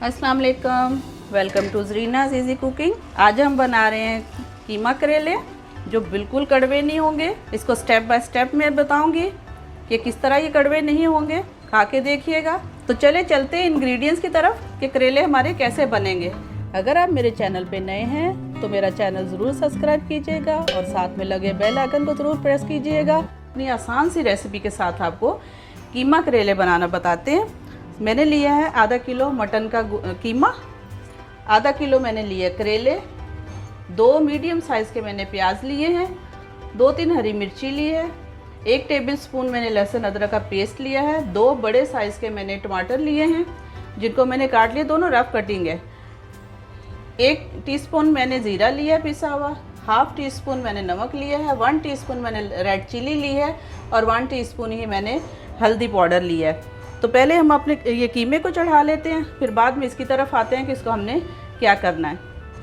अस्सलाम वालेकुम, welcome to ज़रीनाज़ easy cooking. आज हम बना रहे हैं कीमा करेले जो बिल्कुल कड़वे नहीं होंगे। इसको स्टेप बाय स्टेप मैं बताऊंगी कि किस तरह ये कड़वे नहीं होंगे, खा के देखिएगा। तो चले चलते हैं इंग्रेडिएंट्स की तरफ कि करेले हमारे कैसे बनेंगे। अगर आप मेरे चैनल पे नए हैं तो मेरा चैनल ज़रूर सब्सक्राइब कीजिएगा और साथ में लगे बेल आइकन को ज़रूर प्रेस कीजिएगा। अपनी आसान सी रेसिपी के साथ आपको कीमा करेले बनाना बताते हैं। मैंने लिया है आधा किलो मटन का कीमा, आधा किलो मैंने लिए करेले, 2 मीडियम साइज़ के मैंने प्याज लिए हैं, 2-3 हरी मिर्ची ली है, 1 टेबलस्पून मैंने लहसुन अदरक का पेस्ट लिया है, 2 बड़े साइज़ के मैंने टमाटर लिए हैं जिनको मैंने काट लिया, दोनों रफ कटिंग है। 1 टीस्पून मैंने ज़ीरा लिया है पिसा हुआ, हाफ़ टी स्पून मैंने नमक लिया है, 1 टीस्पून मैंने रेड चिली ली है और 1 टीस्पून ही मैंने हल्दी पाउडर लिया है। तो पहले हम अपने ये कीमे को चढ़ा लेते हैं, फिर बाद में इसकी तरफ आते हैं कि इसको हमने क्या करना है।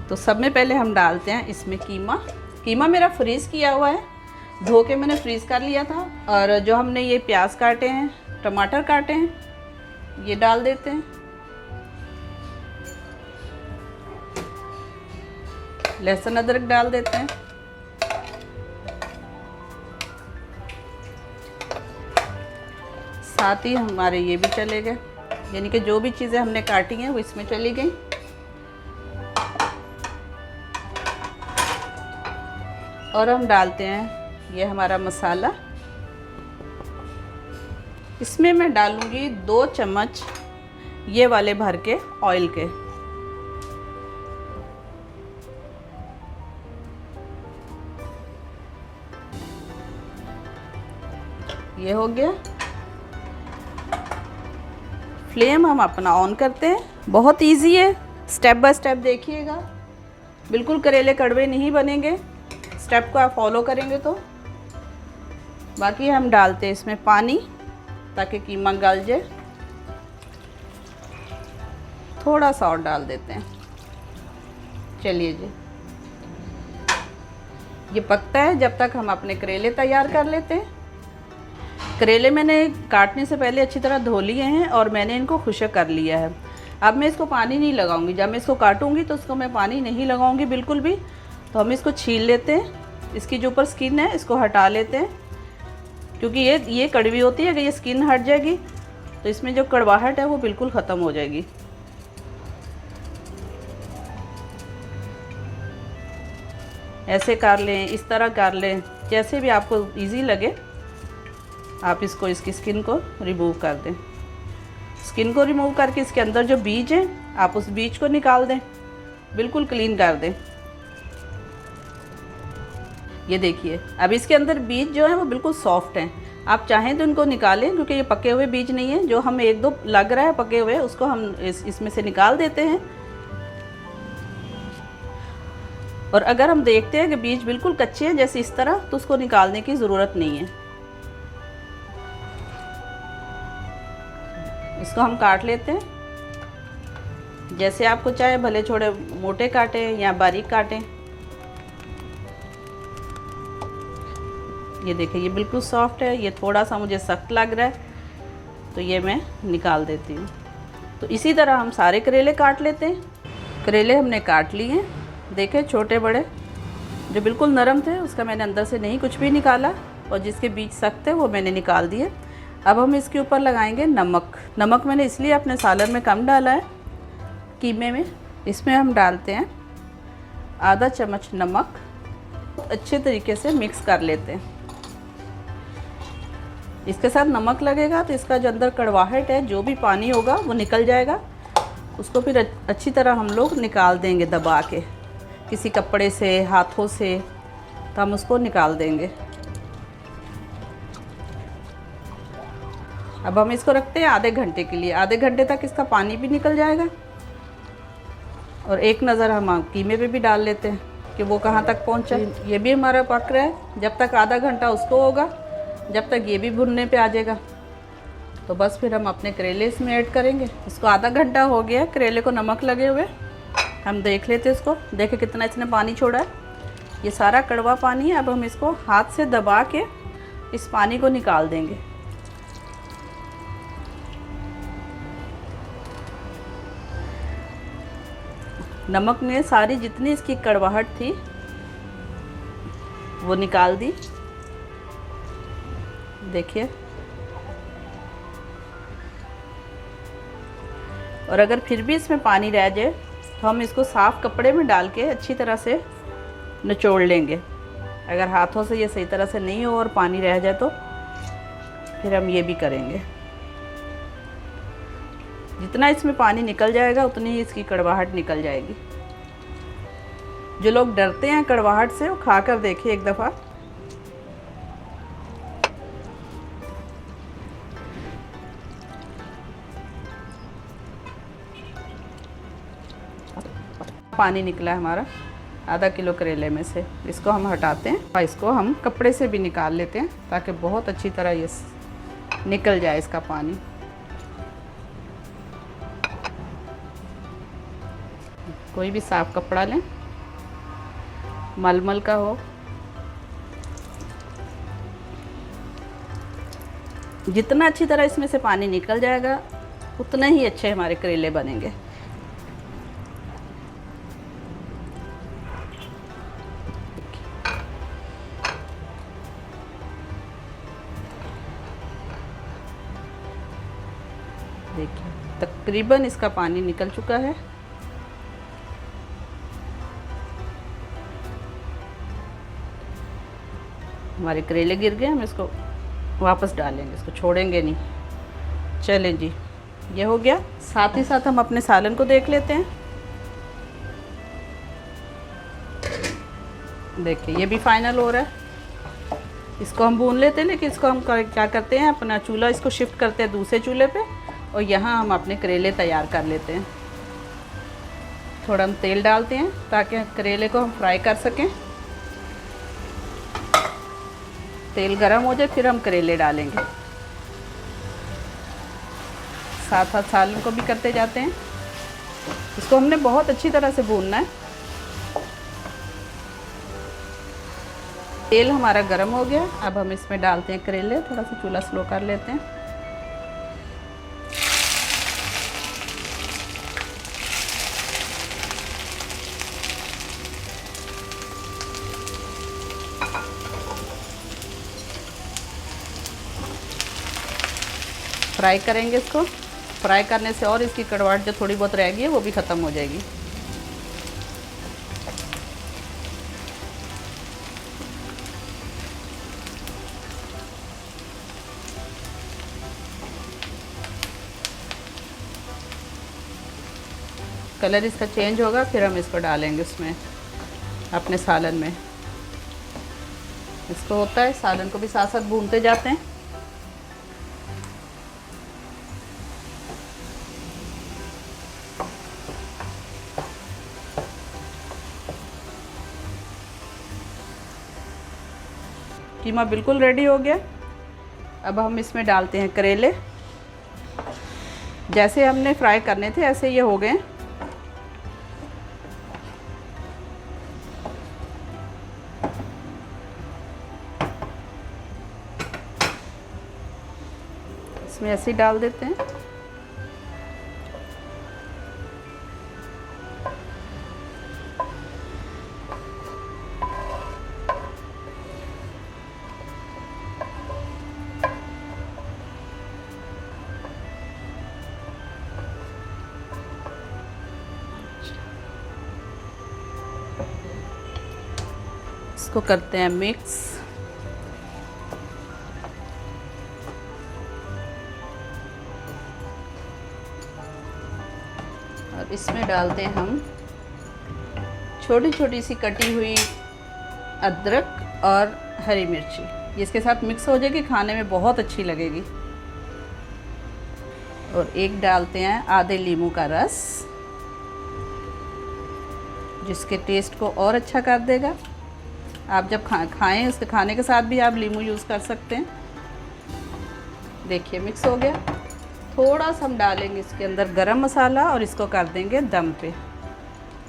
तो सब में पहले हम डालते हैं इसमें कीमा मेरा फ्रीज़ किया हुआ है, धो के मैंने फ्रीज़ कर लिया था। और जो हमने ये प्याज काटे हैं, टमाटर काटे हैं, ये डाल देते हैं। लहसुन अदरक डाल देते हैं। साथ ही हमारे ये भी चले गए, यानी कि जो भी चीज़ें हमने काटी हैं वो इसमें चली गई। और हम डालते हैं ये हमारा मसाला। इसमें मैं डालूंगी 2 चम्मच ये वाले भर के ऑयल के। ये हो गया। फ्लेम हम अपना ऑन करते हैं। बहुत इजी है, स्टेप बाय स्टेप देखिएगा, बिल्कुल करेले कड़वे नहीं बनेंगे स्टेप को आप फॉलो करेंगे तो। बाकी हम डालते हैं इसमें पानी ताकि कीमा गल जाए। थोड़ा सा और डाल देते हैं। चलिए जी, ये पकता है जब तक हम अपने करेले तैयार कर लेते हैं। करेले मैंने काटने से पहले अच्छी तरह धो लिए हैं और मैंने इनको खुश्क कर लिया है। अब मैं इसको पानी नहीं लगाऊंगी, जब मैं इसको काटूंगी तो इसको मैं पानी नहीं लगाऊंगी बिल्कुल भी। तो हम इसको छील लेते हैं, इसकी जो ऊपर स्किन है इसको हटा लेते हैं, क्योंकि ये कड़वी होती है। अगर ये स्किन हट जाएगी तो इसमें जो कड़वाहट है वो बिल्कुल ख़त्म हो जाएगी। ऐसे कर लें, इस तरह कर लें, जैसे भी आपको ईजी लगे आप इसकी स्किन को रिमूव कर दें। स्किन को रिमूव करके इसके अंदर जो बीज हैं आप उस बीज को निकाल दें, बिल्कुल क्लीन कर दें। ये देखिए, अब इसके अंदर बीज जो हैं वो बिल्कुल सॉफ्ट हैं। आप चाहें तो इनको निकालें, क्योंकि ये पके हुए बीज नहीं हैं। जो हमें 1-2 लग रहा है पके हुए, उसको हम इसमें से निकाल देते हैं। और अगर हम देखते हैं कि बीज बिल्कुल कच्चे हैं जैसे इस तरह, तो उसको निकालने की ज़रूरत नहीं है। इसको हम काट लेते हैं जैसे आपको चाहे, भले थोड़े मोटे काटें या बारीक काटें। ये देखिए, ये बिल्कुल सॉफ्ट है। ये थोड़ा सा मुझे सख्त लग रहा है तो ये मैं निकाल देती हूँ। तो इसी तरह हम सारे करेले काट लेते हैं। करेले हमने काट लिए हैं, देखें छोटे बड़े। जो बिल्कुल नरम थे उसका मैंने अंदर से नहीं कुछ भी निकाला, और जिसके बीज सख्त थे वो मैंने निकाल दिए। अब हम इसके ऊपर लगाएंगे नमक मैंने इसलिए अपने सालन में कम डाला है कीमे में। इसमें हम डालते हैं आधा चम्मच नमक, अच्छे तरीके से मिक्स कर लेते हैं। इसके साथ नमक लगेगा तो इसका जो अंदर कड़वाहट है, जो भी पानी होगा वो निकल जाएगा। उसको फिर अच्छी तरह हम लोग निकाल देंगे दबा के, किसी कपड़े से, हाथों से, तो हम उसको निकाल देंगे। अब हम इसको रखते हैं आधे घंटे के लिए। आधे घंटे तक इसका पानी भी निकल जाएगा। और एक नज़र हम कीमे पे भी डाल लेते हैं कि वो कहाँ तक पहुँचा। ये भी हमारा पक रहा है। जब तक आधा घंटा उसको होगा, जब तक ये भी भुनने पे आ जाएगा, तो बस फिर हम अपने करेले इसमें ऐड करेंगे। इसको आधा घंटा हो गया करेले को नमक लगे हुए। हम देख लेते हैं इसको, देखें कितना इसने पानी छोड़ा है। ये सारा कड़वा पानी है। अब हम इसको हाथ से दबा के इस पानी को निकाल देंगे। नमक ने सारी जितनी इसकी कड़वाहट थी वो निकाल दी। देखिए, और अगर फिर भी इसमें पानी रह जाए तो हम इसको साफ़ कपड़े में डाल के अच्छी तरह से निचोड़ लेंगे। अगर हाथों से ये सही तरह से नहीं हो और पानी रह जाए तो फिर हम ये भी करेंगे। जितना इसमें पानी निकल जाएगा उतनी ही इसकी कड़वाहट निकल जाएगी। जो लोग डरते हैं कड़वाहट से वो खा कर देखिए एक दफ़ा। पानी निकला है हमारा आधा किलो करेले में से। इसको हम हटाते हैं और इसको हम कपड़े से भी निकाल लेते हैं ताकि बहुत अच्छी तरह ये निकल जाए इसका पानी। कोई भी साफ कपड़ा लें, मलमल का हो। जितना अच्छी तरह इसमें से पानी निकल जाएगा उतना ही अच्छे हमारे करेले बनेंगे। देखिए, तकरीबन इसका पानी निकल चुका है। हमारे करेले गिर गए, हम इसको वापस डालेंगे, इसको छोड़ेंगे नहीं। चलें जी, ये हो गया। साथ ही साथ हम अपने सालन को देख लेते हैं। देखिए, ये भी फाइनल हो रहा है। इसको हम भून लेते हैं, लेकिन इसको हम क्या करते हैं, अपना चूल्हा इसको शिफ्ट करते हैं दूसरे चूल्हे पे और यहाँ हम अपने करेले तैयार कर लेते हैं। थोड़ा हम तेल डालते हैं ताकि करेले को हम फ्राई कर सकें। तेल गरम हो जाए फिर हम करेले डालेंगे। साथ साथ सालन को भी करते जाते हैं। इसको हमने बहुत अच्छी तरह से भूनना है। तेल हमारा गरम हो गया। अब हम इसमें डालते हैं करेले। थोड़ा सा चूल्हा स्लो कर लेते हैं। फ्राई करेंगे इसको। फ्राई करने से और इसकी कड़वाहट जो थोड़ी बहुत रह गई है वो भी ख़त्म हो जाएगी। कलर इसका चेंज होगा फिर हम इसको डालेंगे उसमें अपने सालन में। इसको होता है सालन को भी साथ साथ भूनते जाते हैं। कीमा बिल्कुल रेडी हो गया। अब हम इसमें डालते हैं करेले। जैसे हमने फ्राई करने थे ऐसे ये हो गए। इसमें ऐसे ही डाल देते हैं। इसको करते हैं मिक्स। और इसमें डालते हैं हम छोटी छोटी सी कटी हुई अदरक और हरी मिर्ची। ये इसके साथ मिक्स हो जाएगी, खाने में बहुत अच्छी लगेगी। और एक डालते हैं आधे नींबू का रस, जिसके टेस्ट को और अच्छा कर देगा। आप जब खाएं उसके खाने के साथ भी आप नींबू यूज़ कर सकते हैं। देखिए मिक्स हो गया। थोड़ा सा हम डालेंगे इसके अंदर गरम मसाला और इसको कर देंगे दम पे।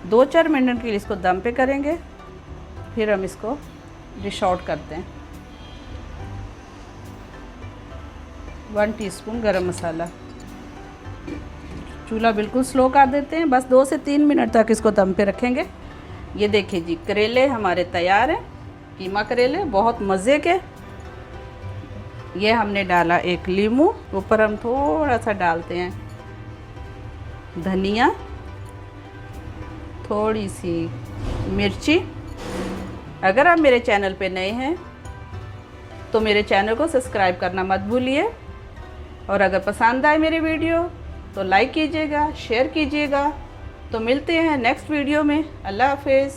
2-4 मिनट के लिए इसको दम पे करेंगे, फिर हम इसको डिश आउट करते हैं। 1 टीस्पून गरम मसाला, चूल्हा बिल्कुल स्लो कर देते हैं। बस 2 से 3 मिनट तक इसको दम पे रखेंगे। ये देखिए जी, करेले हमारे तैयार हैं, कीमा करेले बहुत मज़े के। ये हमने डाला एक लीमू, ऊपर हम थोड़ा सा डालते हैं धनिया, थोड़ी सी मिर्ची। अगर आप मेरे चैनल पे नए हैं तो मेरे चैनल को सब्सक्राइब करना मत भूलिए, और अगर पसंद आए मेरे वीडियो तो लाइक कीजिएगा, शेयर कीजिएगा। तो मिलते हैं नेक्स्ट वीडियो में। अल्लाह हाफिज़।